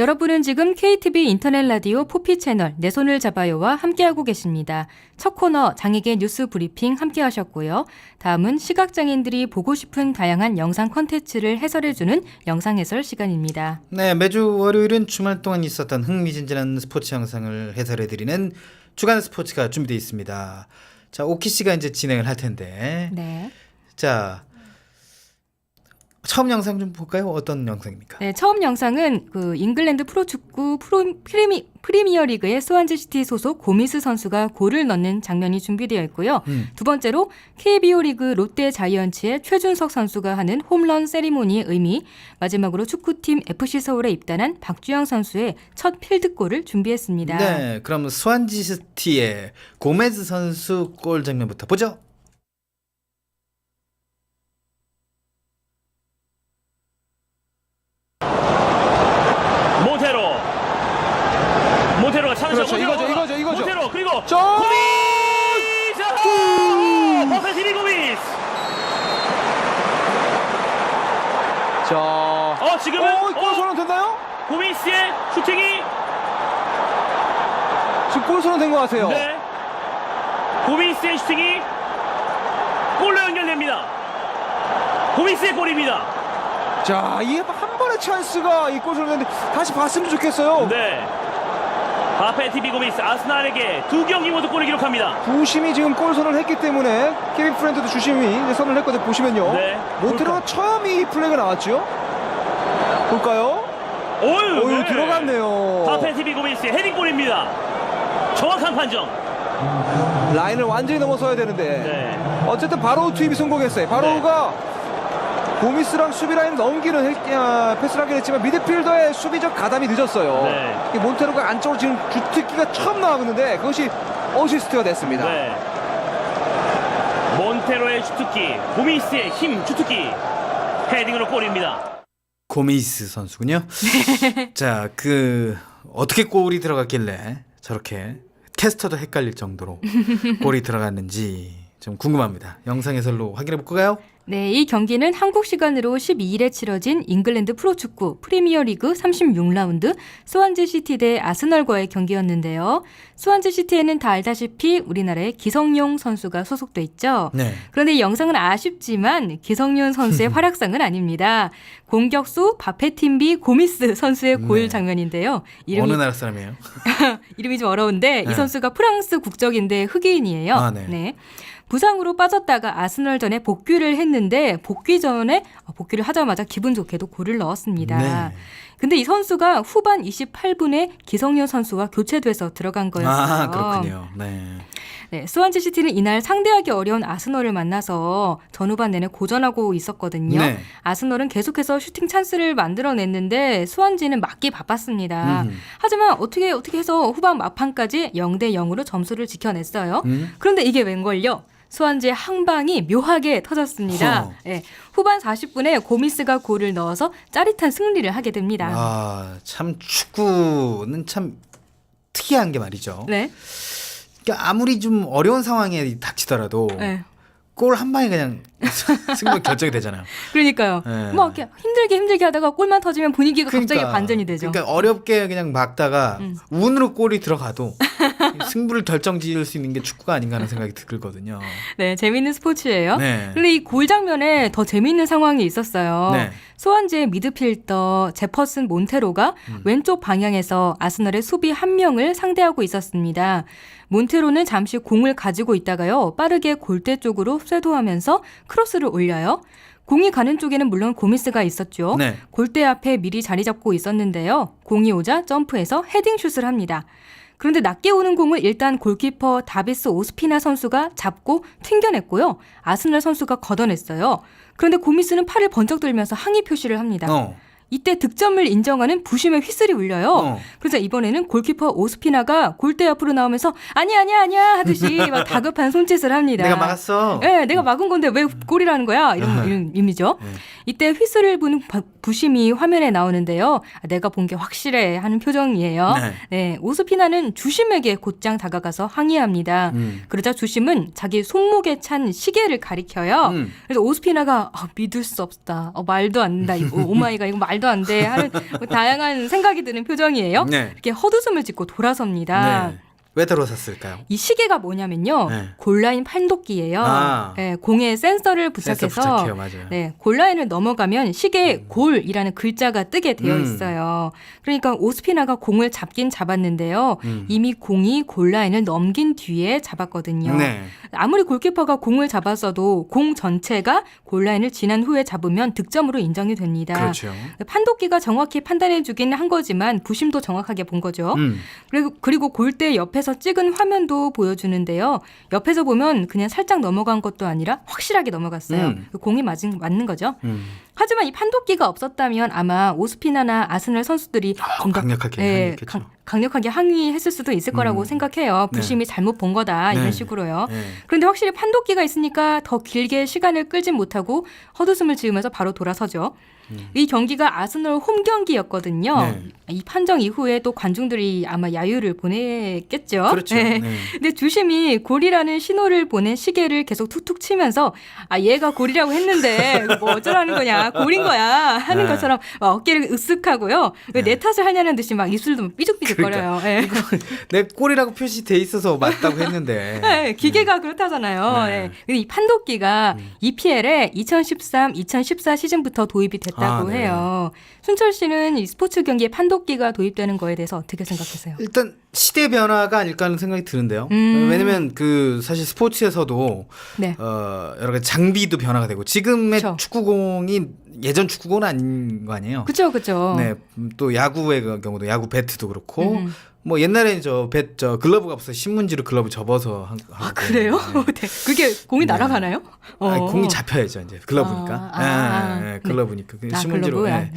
여러분은 지금 KTV 인터넷 라디오 포피 채널 내 손을 잡아요와 함께하고 계십니다. 첫 코너 장에게 뉴스 브리핑 함께하셨고요. 다음은 시각장애인들이 보고 싶은 다양한 영상 콘텐츠를 해설해주는 영상 해설 시간입니다. 네, 매주 월요일은 주말 동안 있었던 흥미진진한 스포츠 영상을 해설해드리는 주간 스포츠가 준비되어 있습니다. 자, 오키 씨가 이제 진행을 할 텐데. 네. 자, 처음 영상 좀 볼까요? 어떤 영상입니까? 네, 처음 영상은 잉글랜드 프로축구 프리미어리그의 스완지 시티 소속 고미스 선수가 골을 넣는 장면이 준비되어 있고요. 두 번째로 KBO 리그 롯데 자이언츠의 최준석 선수가 하는 홈런 세리모니의 의미, 마지막으로 축구팀 FC 서울에 입단한 박주영 선수의 첫 필드골을 준비했습니다. 네, 그럼 스완지시티의 고메즈 선수 골 장면부터 보죠. 모테로가 차는 그렇죠. 이거죠. 모테로 그리고 고미스! 버페티비 고미스. 자, 지금은 골 선언 됐나요? 고미스의 슈팅이 지금 골 선언 된 것 같아요. 네. 고미스의 슈팅이 골로 연결됩니다. 고미스의 골입니다. 자, 이 한 번의 찬스가 이 골 선언됐는데 다시 봤으면 좋겠어요. 네. 버페티비 고미스 아스날에게 두 경기 모두 골을 기록합니다. 부심이 지금 골 선언을 했기 때문에 케빈 프렌드도 주심이 이제 선언을 했거든요. 보시면요. 네. 모테로가 처음 이 플레이가 나왔죠. 볼까요? 네. 들어갔네요. 버페티비 고미스의 헤딩골입니다. 정확한 판정. 라인을 완전히 넘어서야 되는데 네. 어쨌든 바로우 투입이 성공했어요. 바로우가 고미스랑 수비 라인 넘기는 패스를 하긴 했지만 미드필더의 수비적 가담이 늦었어요. 네. 몬테로가 안쪽으로 지금 주특기가 처음 나왔는데 그것이 어시스트가 됐습니다. 네. 몬테로의 주특기, 고미스의 힘 주특기, 헤딩으로 골입니다. 고메이스 선수군요. 자, 어떻게 골이 들어갔길래 저렇게 캐스터도 헷갈릴 정도로 골이 들어갔는지 좀 궁금합니다. 영상 해설로 확인해 볼까요? 네, 이 경기는 한국 시간으로 12일에 치러진 잉글랜드 프로축구 프리미어리그 36라운드 스완지시티 대 아스널과의 경기였는데요. 스완지시티에는 다 알다시피 우리나라의 기성용 선수가 소속돼 있죠. 네. 그런데 이 영상은 아쉽지만 기성용 선수의 활약상은 아닙니다. 공격수 바페팀비 고미스 선수의 골 네. 장면인데요. 어느 나라 사람이에요? 이름이 좀 어려운데 네. 이 선수가 프랑스 국적인데 흑인이에요. 아, 네. 부상으로 빠졌다가 아스널전에 복귀를 했는데 복귀를 하자마자 기분 좋게도 골을 넣었습니다. 네. 근데 이 선수가 후반 28분에 기성용 선수와 교체돼서 들어간 거였어요. 아, 그렇군요. 네. 네, 스완지시티는 이날 상대하기 어려운 아스널을 만나서 전후반 내내 고전하고 있었거든요. 네. 아스널은 계속해서 슈팅 찬스를 만들어냈는데 스완지는 막기 바빴습니다. 하지만 어떻게 해서 후반 막판까지 0대 0으로 점수를 지켜냈어요. 그런데 이게 웬걸요? 스완지의 한 방이 묘하게 터졌습니다. 네, 후반 40분에 고미스가 골을 넣어서 짜릿한 승리를 하게 됩니다. 아, 참 축구는 참 특이한 게 말이죠. 네. 그러니까 아무리 좀 어려운 상황에 닥치더라도 네. 골 한 방에 그냥 승부 결정이 되잖아요. 그러니까요. 네. 막 이렇게 힘들게 하다가 골만 터지면 분위기가 갑자기 그러니까, 반전이 되죠. 그러니까 어렵게 그냥 막다가 운으로 골이 들어가도 승부를 결정지을 수 있는 게 축구가 아닌가 하는 생각이 들거든요. 네, 재밌는 스포츠예요. 네. 근데 이 골 장면에 더 재밌는 상황이 있었어요. 네. 스완지의 미드필더 제퍼슨 몬테로가 왼쪽 방향에서 아스널의 수비 한 명을 상대하고 있었습니다. 몬테로는 잠시 공을 가지고 있다가요, 빠르게 골대 쪽으로 쇄도하면서 크로스를 올려요. 공이 가는 쪽에는 물론 고미스가 있었죠. 네. 골대 앞에 미리 자리 잡고 있었는데요. 공이 오자 점프해서 헤딩슛을 합니다. 그런데 낮게 오는 공을 일단 골키퍼 다비스 오스피나 선수가 잡고 튕겨냈고요. 아스널 선수가 걷어냈어요. 그런데 고미스는 팔을 번쩍 들면서 항의 표시를 합니다. 이때 득점을 인정하는 부심의 휘슬이 울려요. 그래서 이번에는 골키퍼 오스피나가 골대 앞으로 나오면서 아니야 하듯이 막 다급한 손짓을 합니다. 내가 막았어. 네, 내가 막은 건데 왜 골이라는 거야? 이런 의미죠. 이때 휘슬을 부는 부심이 화면에 나오는데요. 내가 본 게 확실해 하는 표정이에요. 네, 오스피나는 주심에게 곧장 다가가서 항의합니다. 그러자 주심은 자기 손목에 찬 시계를 가리켜요. 그래서 오스피나가 믿을 수 없다. 말도 안 된다. 오마이갓 이거 말도 말도 안 돼 하는 뭐 다양한 생각이 드는 표정이에요. 네. 이렇게 헛웃음을 짓고 돌아섭니다. 네. 왜 들어섰을까요? 이 시계가 뭐냐면요. 네. 골라인 판독기예요. 아. 네, 공에 센서를 센서 부착해서 부착해요, 맞아요. 네, 골라인을 넘어가면 시계에 골이라는 글자가 뜨게 되어 있어요. 그러니까 오스피나가 공을 잡긴 잡았는데요. 이미 공이 골라인을 넘긴 뒤에 잡았거든요. 네. 아무리 골키퍼가 공을 잡았어도 공 전체가 골라인을 지난 후에 잡으면 득점으로 인정이 됩니다. 그렇죠. 판독기가 정확히 판단해주긴 한 거지만 부심도 정확하게 본 거죠. 그리고 골대 옆에서 찍은 화면도 보여주는데요. 옆에서 보면 그냥 살짝 넘어간 것도 아니라 확실하게 넘어갔어요. 공이 맞는 거죠. 하지만 이 판독기가 없었다면 아마 오스피나나 아스널 선수들이 좀 더 강력하게 항의했겠죠. 강력하게 항의했을 수도 있을 거라고 생각해요. 부심이 잘못 본 거다 이런 네. 식으로요. 네. 그런데 확실히 판독기가 있으니까 더 길게 시간을 끌진 못하고 헛웃음을 지으면서 바로 돌아서죠. 이 경기가 아스널 홈 경기였거든요. 네. 이 판정 이후에 또 관중들이 아마 야유를 보냈겠죠. 그렇죠. 네. 네. 근데 주심이 골이라는 신호를 보낸 시계를 계속 툭툭 치면서 얘가 골이라고 했는데 뭐 어쩌라는 거냐, 골인 거야 하는 네. 것처럼 막 어깨를 으쓱하고요. 왜 내 탓을 하냐는 듯이 막 입술도 삐죽삐죽거려요. 그러니까. 네. 내 골이라고 표시돼 있어서 맞다고 했는데. 네, 기계가 그렇다잖아요. 네. 네. 근데 이 판독기가 EPL에 2013-2014 시즌부터 도입이 됐다고 네. 해요. 순철 씨는 이 스포츠 경기에 판독기가 도입되는 거에 대해서 어떻게 생각하세요? 일단 시대 변화가 아닐까 하는 생각이 드는데요. 왜냐면 그 사실 스포츠에서도 네. 여러 가지 장비도 변화가 되고 지금의 그쵸. 축구공이 예전 축구공은 아닌 거 아니에요. 그렇죠. 네, 또 야구의 경우도 야구 배트도 그렇고 뭐 옛날에 저 글러브가 없어 신문지로 글러브 접어서 하고 그래요? 네. 네. 그게 공이 날아가나요? 아니, 공이 잡혀야죠 이제 글러브니까. 네, 글러브니까 그 신문지로. 글러브? 네.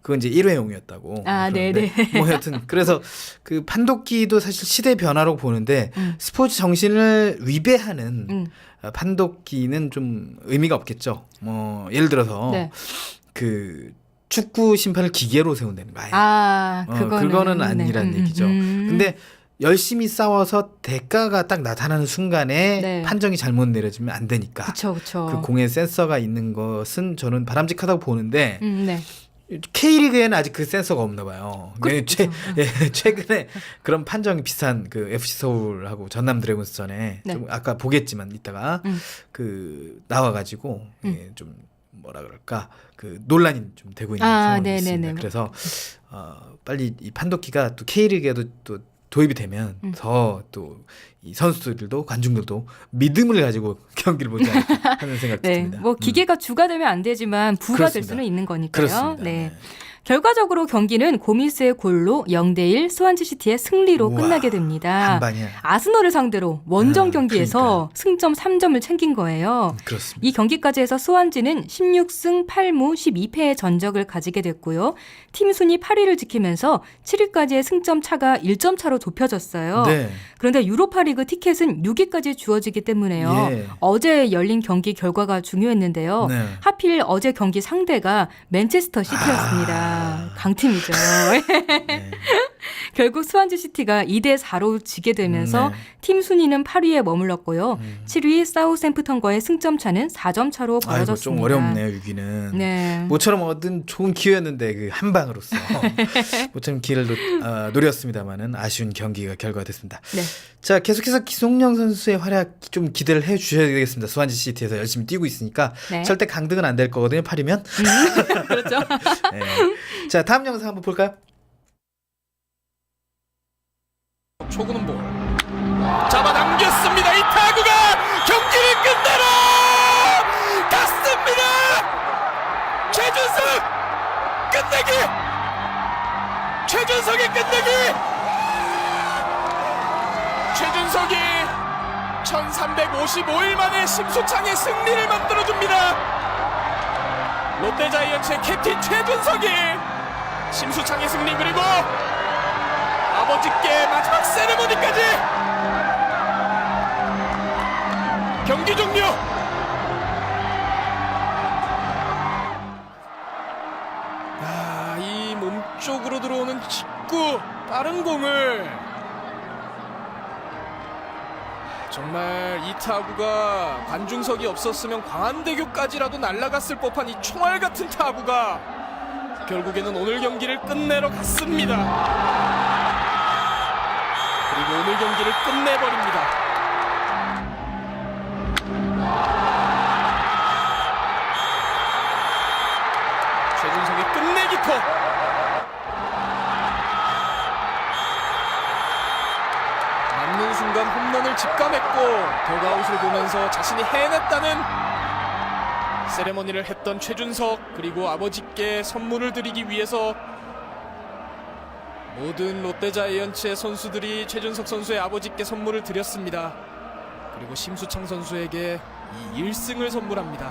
그건 이제 일회용이었다고. 네네. 뭐 여튼 그래서 그 판독기도 사실 시대 변화라고 보는데 스포츠 정신을 위배하는 판독기는 좀 의미가 없겠죠. 뭐 예를 들어서 네. 그 축구 심판을 기계로 세운다는 거예요. 그거는 아니란 얘기죠. 근데 열심히 싸워서 대가가 딱 나타나는 순간에 네. 판정이 잘못 내려지면 안 되니까. 그렇죠. 그 공에 센서가 있는 것은 저는 바람직하다고 보는데 네. K리그에는 아직 그 센서가 없나 봐요. 그렇죠. 최근에 그런 판정이 비슷한 그 FC 서울하고 전남 드래곤스전에 네. 좀 아까 보겠지만 이따가 그 나와가지고 좀 뭐라 그럴까 그 논란이 좀 되고 있는 상황이 있습니다. 그래서 빨리 이 판독기가 또 K리그에도 또 도입이 되면 더 또 이 선수들도 관중들도 믿음을 가지고 경기를 보지 않을까 하는 생각이 네. 듭니다. 뭐 기계가 주가 되면 안 되지만 부가 될 그렇습니다. 수는 있는 거니까요. 그렇습니다. 네. 결과적으로 경기는 고미스의 골로 0대1 스완지시티의 승리로 우와, 끝나게 됩니다. 한 방이야. 아스널을 상대로 원정 경기에서 그러니까. 승점 3점을 챙긴 거예요. 그렇습니다. 이 경기까지 해서 스완지는 16승 8무 12패의 전적을 가지게 됐고요. 팀 순위 8위를 지키면서 7위까지의 승점 차가 1점 차로 좁혀졌어요. 네. 그런데 유로파리그 티켓은 6위까지 주어지기 때문에요. 예. 어제 열린 경기 결과가 중요했는데요. 네. 하필 어제 경기 상대가 맨체스터 시티였습니다. 강팀이죠. 네. 결국 스완지 시티가 2대4로 지게 되면서 네. 팀 순위는 8위에 머물렀고요. 7위 사우샘프턴과의 승점 차는 4점 차로 아이고 벌어졌습니다. 좀 어렵네요 6위는. 네. 모처럼 얻은 좋은 기회였는데 그 한 방으로서 모처럼 기회를 노렸습니다만은 아쉬운 경기가 결과됐습니다. 네. 자 계속해서 기성용 선수의 활약 좀 기대를 해주셔야 되겠습니다. 스완지 시티에서 열심히 뛰고 있으니까 네. 절대 강등은 안 될 거거든요. 8위면. 그렇죠. 네. 자 다음 영상 한번 볼까요? 초구는 볼 잡아당겼습니다. 이 타구가 경기를 끝내러 갔습니다. 최준석 끝내기, 최준석의 끝내기. 최준석이 1355일 만에 심수창의 승리를 만들어줍니다. 롯데자이언츠의 캡틴 최준석이 심수창의 승리 그리고 아버지께 마지막 세레머니까지 경기 종료. 이 몸쪽으로 들어오는 직구 빠른 공을 정말 이 타구가 관중석이 없었으면 광안대교까지라도 날아갔을 법한 이 총알 같은 타구가 결국에는 오늘 경기를 끝내러 갔습니다. 그리고 오늘 경기를 끝내버립니다. 최준석의 끝내기코. 맞는 순간 홈런을 직감했고 더그아웃을 보면서 자신이 해냈다는 세레머니를 했던 최준석, 그리고 아버지께 선물을 드리기 위해서 모든 롯데자이언츠의 선수들이 최준석 선수의 아버지께 선물을 드렸습니다. 그리고 심수창 선수에게 이 1승을 선물합니다.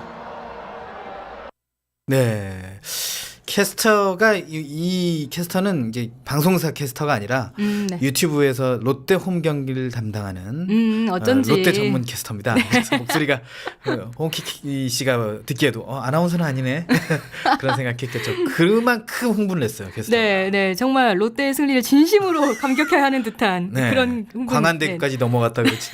네. 캐스터가 이 캐스터는 이제 방송사 캐스터가 아니라 네. 유튜브에서 롯데 홈 경기를 담당하는 어쩐지. 롯데 전문 캐스터입니다. 그래서 목소리가 홍키키 씨가 듣기에도 아나운서는 아니네 그런 생각했겠죠. 그만큼 흥분을 했어요. 캐스터. 네, 네, 정말 롯데의 승리를 진심으로 감격해야 하는 듯한 네. 그런 흥분. 광안대까지 넘어갔다 그랬지.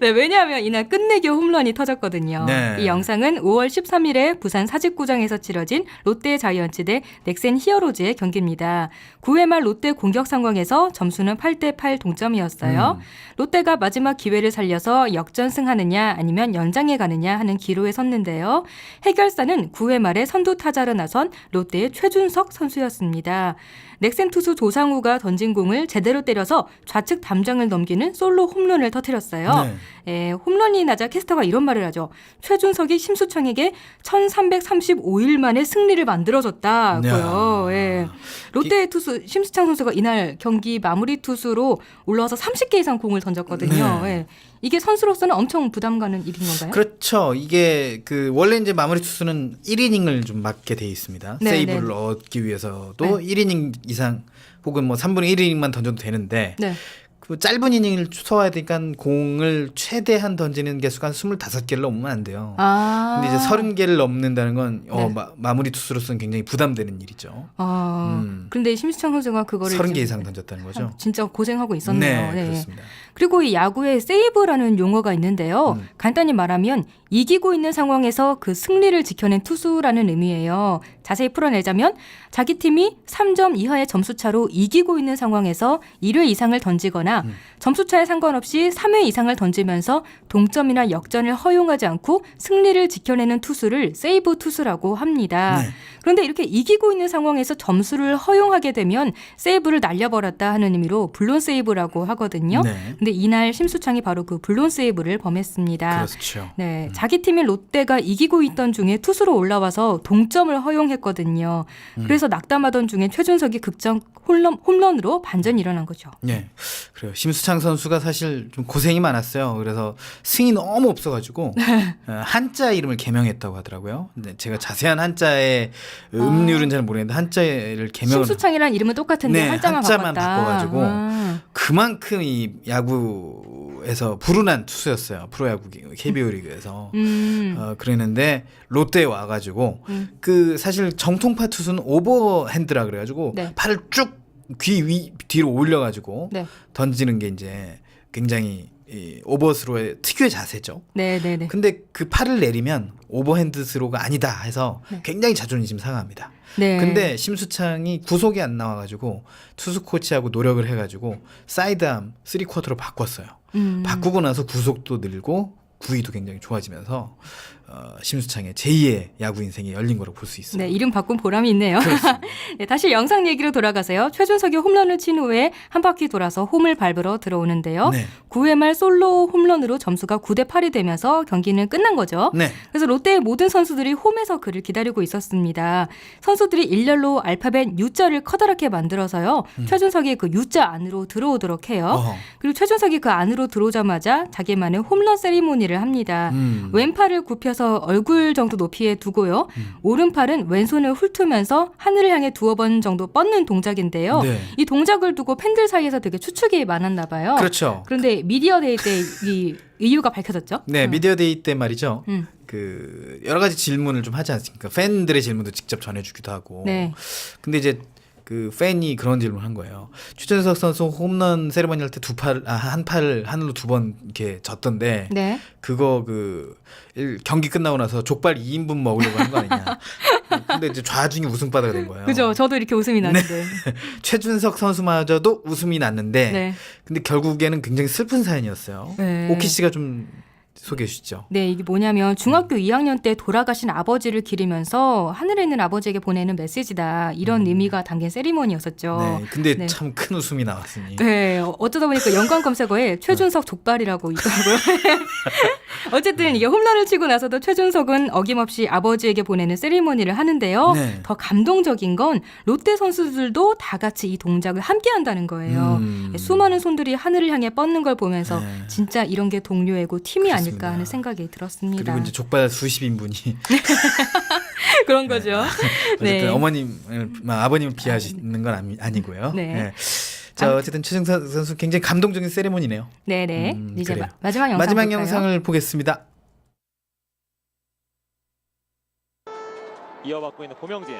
네, 왜냐하면 이날 끝내기 홈런이 터졌거든요. 네. 이 영상은 5월 13일에 부산 사직구장에서 치러진 롯데 자이언츠 대 넥센 히어로즈의 경기입니다. 9회 말 롯데 공격 상황에서 점수는 8대8 동점이었어요. 롯데가 마지막 기회를 살려서 역전승하느냐 아니면 연장에 가느냐 하는 기로에 섰는데요. 해결사는 9회 말에 선두 타자로 나선 롯데의 최준석 선수였습니다. 넥센 투수 조상우가 던진 공을 제대로 때려서 좌측 담장을 넘기는 솔로 홈런을 터뜨렸어요. 네. 홈런이 나자 캐스터가 이런 말을 하죠. 최준석이 심수창에게 1335일 만에 승리를 만들어줬다고요. 예. 롯데 투수 심수창 선수가 이날 경기 마무리 투수로 올라와서 30개 이상 공을 던졌거든요. 네. 예. 이게 선수로서는 엄청 부담 가는 일인 건가요? 그렇죠. 이게 원래 이제 마무리 투수는 1이닝을 좀 맡게 돼 있습니다. 네, 세이브를 네. 얻기 위해서도 네. 1이닝 이상 혹은 뭐 3분의 1이닝만 던져도 되는데 네. 그 짧은 이닝을 써야 되니까 공을 최대한 던지는 개수가 한 25개를 넘으면 안 돼요. 아. 근데 이제 30개를 넘는다는 건 네. 마무리 투수로서는 굉장히 부담되는 일이죠. 그런데 심수창 선수가 그거를 30개 지금 이상 던졌다는 거죠. 진짜 고생하고 있었네요. 네, 그렇습니다. 그리고 이 야구에 세이브라는 용어가 있는데요. 간단히 말하면 이기고 있는 상황에서 그 승리를 지켜낸 투수라는 의미예요. 자세히 풀어내자면 자기 팀이 3점 이하의 점수차로 이기고 있는 상황에서 1회 이상을 던지거나 점수차에 상관없이 3회 이상을 던지면서 동점이나 역전을 허용하지 않고 승리를 지켜내는 투수를 세이브 투수라고 합니다. 네. 그런데 이렇게 이기고 있는 상황에서 점수를 허용하게 되면 세이브를 날려버렸다 하는 의미로 블론 세이브라고 하거든요. 네. 근데 이날 심수창이 바로 그 블론 세이브를 범했습니다. 그렇죠. 네, 자기 팀인 롯데가 이기고 있던 중에 투수로 올라와서 동점을 허용했거든요. 그래서 낙담하던 중에 최준석이 극적 홈런으로 반전이 일어난 거죠. 네. 그래요. 심수창 선수가 사실 좀 고생이 많았어요. 그래서 승이 너무 없어가지고 한자 이름을 개명했다고 하더라고요. 근데 제가 자세한 한자의 음률은 잘 모르겠는데 한자를 개명을 심수창이랑 이름은 똑같은데 네, 한자만 바꿨다. 바꿔가지고 그만큼 이 야구에서 불운한 투수였어요. 프로야구 KBO 리그에서 그랬는데 롯데에 와가지고 그 사실 정통파 투수는 오버핸드라 그래가지고 네. 팔을 쭉 귀 뒤로 올려가지고 네. 던지는 게 이제 굉장히 이 오버스로의 특유의 자세죠. 네네네. 근데 그 팔을 내리면 오버핸드 스로가 아니다 해서 네. 굉장히 자존심 상합니다. 네. 근데 심수창이 구속이 안 나와가지고 투수 코치하고 노력을 해가지고 사이드암 3쿼터로 바꿨어요. 바꾸고 나서 구속도 늘고 구위도 굉장히 좋아지면서 심수창의 제2의 야구 인생이 열린 거라고 볼 수 있어요. 네, 이름 바꾼 보람이 있네요. 그렇습니다. 네, 다시 영상 얘기로 돌아가세요. 최준석이 홈런을 친 후에 한 바퀴 돌아서 홈을 밟으러 들어오는데요. 네. 9회 말 솔로 홈런으로 점수가 9대8이 되면서 경기는 끝난 거죠. 네. 그래서 롯데의 모든 선수들이 홈에서 그를 기다리고 있었습니다. 선수들이 일렬로 알파벳 U자를 커다랗게 만들어서요. 최준석이 그 U자 안으로 들어오도록 해요. 어허. 그리고 최준석이 그 안으로 들어오자마자 자기만의 홈런 세리모니를 합니다. 왼팔을 굽혀서 얼굴 정도 높이에 두고요. 오른팔은 왼손을 훑으면서 하늘을 향해 두어 번 정도 뻗는 동작인데요. 네. 이 동작을 두고 팬들 사이에서 되게 추측이 많았나 봐요. 그렇죠. 그런데 미디어 데이 때 이 이유가 밝혀졌죠. 네, 미디어 데이 때 말이죠. 음. 그 여러 가지 질문을 좀 하지 않습니까? 팬들의 질문도 직접 전해주기도 하고. 네. 근데 이제 그 팬이 그런 질문을 한 거예요. 최준석 선수 홈런 세레머니 할 때 한 팔을 하늘로 2번 이렇게 졌던데 네. 그거 경기 끝나고 나서 족발 2인분 먹으려고 한 거 아니냐. 근데 이제 좌중이 웃음바다가 된 거예요. 그죠. 저도 이렇게 웃음이 나는데. 최준석 선수마저도 웃음이 났는데 네. 근데 결국에는 굉장히 슬픈 사연이었어요. 네. 오키 씨가 좀 소개해 주시죠. 네, 이게 뭐냐면 중학교 2학년 때 돌아가신 아버지를 기리면서 하늘에 있는 아버지에게 보내는 메시지다. 이런 의미가 담긴 세리머니였었죠. 네, 근데 네. 참 큰 웃음이 나왔으니. 네, 어쩌다 보니까 연관 검색어에 최준석 족발이라고 있더라고요. 어쨌든 이게 홈런을 치고 나서도 최준석은 어김없이 아버지에게 보내는 세리머니를 하는데요. 네. 더 감동적인 건 롯데 선수들도 다 같이 이 동작을 함께 한다는 거예요. 수많은 손들이 하늘을 향해 뻗는 걸 보면서 네. 진짜 이런 게 동료애고 팀이 그렇습니다. 아닐까 하는 생각이 들었습니다. 그리고 이제 족발 수십 인분이 그런 거죠. 어쨌든 아버님을 비하시는 건 아니고요. 네. 자, 어쨌든 최준석 선수 굉장히 감동적인 세레모니네요. 네네. 이제 그래요. 마지막 영상 마지막 볼까요? 영상을 보겠습니다. 이어받고 있는 고명진.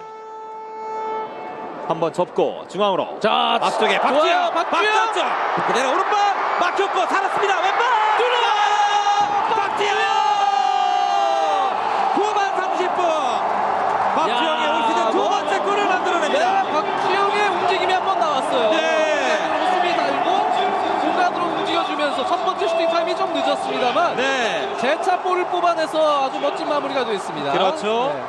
한번 접고 중앙으로. 자, 앞쪽에 좋아요, 박주영. 박주영. 그대로 오른발 막혔고 살았습니다. 왼발. 박주영. 후반 30분. 박주영의 올 시즌 두 번째 골을 만들어냅니다. 네, 박주영의 움직임이 한 번 나왔어요. 네. 웃음이 달고 중간으로 움직여주면서 첫 번째 슈팅 타임이 좀 늦었습니다만 네. 재차 볼을 뽑아내서 아주 멋진 마무리가 됐습니다. 그렇죠. 네.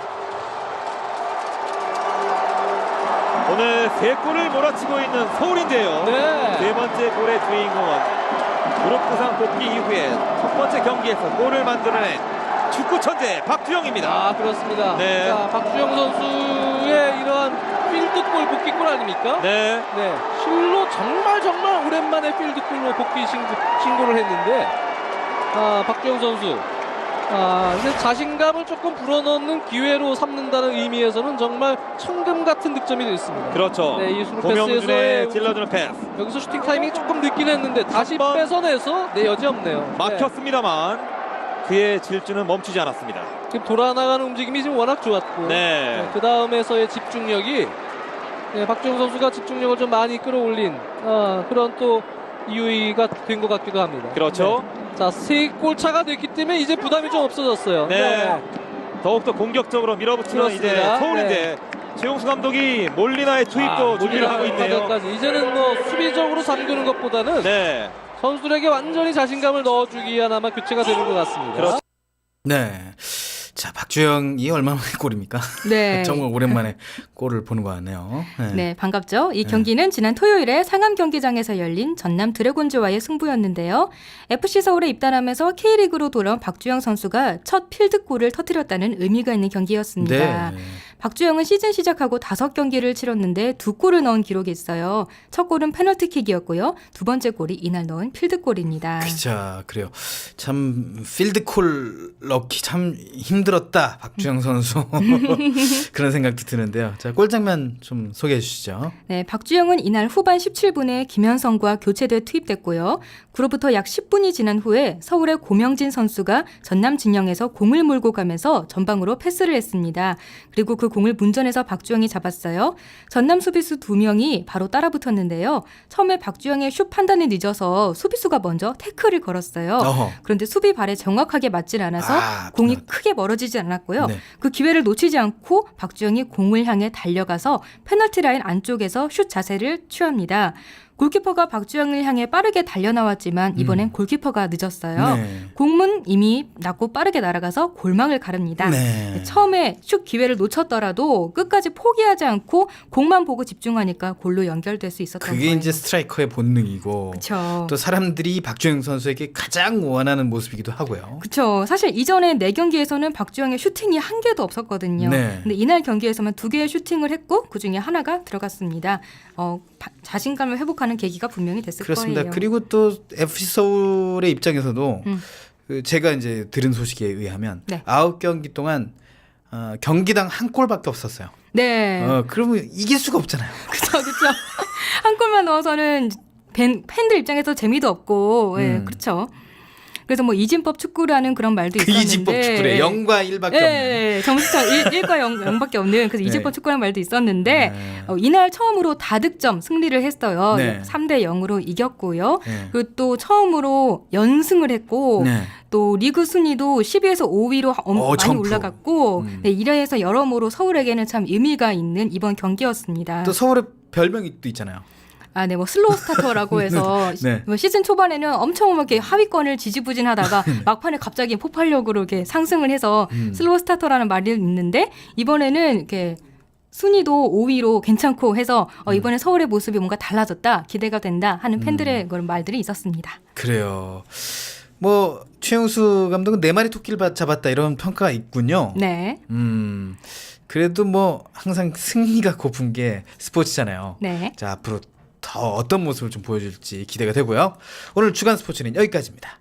오늘 3골을 몰아치고 있는 서울인데요. 네. 네 번째 골의 주인공은 무릎 부상 복귀 이후에 첫 번째 경기에서 골을 만들어낸 축구 천재 박주영입니다. 아, 그렇습니다. 네. 자, 박주영 선수의 이러한 필드골 복귀골 아닙니까? 네. 네. 실로 정말 오랜만에 필드골로 복귀 신고를 했는데 박주영 선수 이제 자신감을 조금 불어넣는 기회로 삼는다는 의미에서는 정말 천금 같은 득점이 됐습니다. 그렇죠. 네, 이 수루 고명준의 패스에서의 찔러주는 패스. 여기서 슈팅 타이밍이 조금 늦긴 했는데 다시 번 뺏어내서 여지 없네요. 막혔습니다만 그의 질주는 멈추지 않았습니다. 지금 돌아나가는 움직임이 지금 워낙 좋았고 네. 그 다음에서의 집중력이 박주영 선수가 집중력을 좀 많이 끌어올린 그런 또 이유가 된 것 같기도 합니다. 그렇죠. 네. 자, 3골 차가 됐기 때문에 이제 부담이 좀 없어졌어요. 네. 더욱더 공격적으로 밀어붙이는 이제 그렇습니다. 서울인데 최용수 감독이 몰리나의 투입도 준비를 하고 있네요. 타격까지. 이제는 뭐 수비적으로 잠그는 것보다는 네. 선수들에게 완전히 자신감을 넣어주기 위한 아마 교체가 되는 것 같습니다. 그렇죠. 네. 자, 박주영이 얼마나 골입니까? 네. 정말 오랜만에 골을 보는 것 같네요. 네. 네, 반갑죠. 이 경기는 지난 토요일에 상암 경기장에서 열린 전남 드래곤즈와의 승부였는데요. FC 서울에 입단하면서 K리그로 돌아온 박주영 선수가 첫 필드골을 터뜨렸다는 의미가 있는 경기였습니다. 네. 박주영은 시즌 시작하고 5경기를 치렀는데 2골을 넣은 기록이 있어요. 첫 골은 페널티킥이었고요. 두 번째 골이 이날 넣은 필드골입니다. 자, 그래요. 참 필드콜 넣기 참 힘들었다. 박주영 선수. 그런 생각도 드는데요. 자, 골 장면 좀 소개해 주시죠. 네, 박주영은 이날 후반 17분에 김현성과 교체돼 투입됐고요. 그로부터 약 10분이 지난 후에 서울의 고명진 선수가 전남 진영에서 공을 몰고 가면서 전방으로 패스를 했습니다. 그리고 그 공을 문전에서 박주영이 잡았어요. 전남 수비수 2명이 바로 따라붙었는데요. 처음에 박주영의 슛 판단이 늦어서 수비수가 먼저 태클을 걸었어요. 어허. 그런데 수비 발에 정확하게 맞질 않아서 공이 크게 멀어지지 않았고요. 네. 그 기회를 놓치지 않고 박주영이 공을 향해 달려가서 페널티 라인 안쪽에서 슛 자세를 취합니다. 골키퍼가 박주영을 향해 빠르게 달려나왔지만 이번엔 골키퍼가 늦었어요. 네. 공은 이미 낮고 빠르게 날아가서 골망을 가릅니다. 네. 처음에 슛 기회를 놓쳤더라도 끝까지 포기하지 않고 공만 보고 집중하니까 골로 연결될 수 있었던 그게 거예요. 이제 스트라이커의 본능이고 그렇죠. 또 사람들이 박주영 선수에게 가장 원하는 모습이기도 하고요. 그렇죠. 사실 이전에 4경기에서는 박주영의 슈팅이 한 개도 없었거든요. 네. 근데 이날 경기에서만 2개의 슈팅을 했고 그중에 하나가 들어갔습니다. 자신감을 회복하는 계기가 분명히 됐을 그렇습니다. 거예요. 그리고 또 FC 서울의 입장에서도 음. 제가 이제 들은 소식에 의하면 네. 9경기 동안 경기당 한 골밖에 없었어요. 네. 그러면 이길 수가 없잖아요. 그렇죠. 한 골만 넣어서는 팬들 입장에서 재미도 없고, 예, 그렇죠. 그래서 뭐 이진법 축구라는 그런 말도 그 있었는데 이진법 축구래 0과 1밖에 없는. 예, 점수차 1과 0밖에 없는 그래서 네. 이진법 축구라는 말도 있었는데 네. 이날 처음으로 다득점 승리를 했어요. 네. 3대 0으로 이겼고요. 네. 그리고 또 처음으로 연승을 했고 네. 또 리그 순위도 10위에서 5위로 많이 점프. 올라갔고 네, 이래서 여러모로 서울에게는 참 의미가 있는 이번 경기였습니다. 또 서울의 별명이 또 있잖아요. 아, 네, 뭐 슬로우 스타터라고 해서 네. 뭐 시즌 초반에는 엄청 이렇게 하위권을 지지부진하다가 막판에 갑자기 폭발력으로 이렇게 상승을 해서 슬로우 스타터라는 말이 있는데 이번에는 이렇게 순위도 5위로 괜찮고 해서 이번에 서울의 모습이 뭔가 달라졌다, 기대가 된다 하는 팬들의 그런 말들이 있었습니다. 그래요. 뭐 최용수 감독은 4마리 토끼를 잡았다 이런 평가가 있군요. 네, 그래도 뭐 항상 승리가 고픈 게 스포츠잖아요. 네. 자, 앞으로 더 어떤 모습을 좀 보여줄지 기대가 되고요. 오늘 주간 스포츠는 여기까지입니다.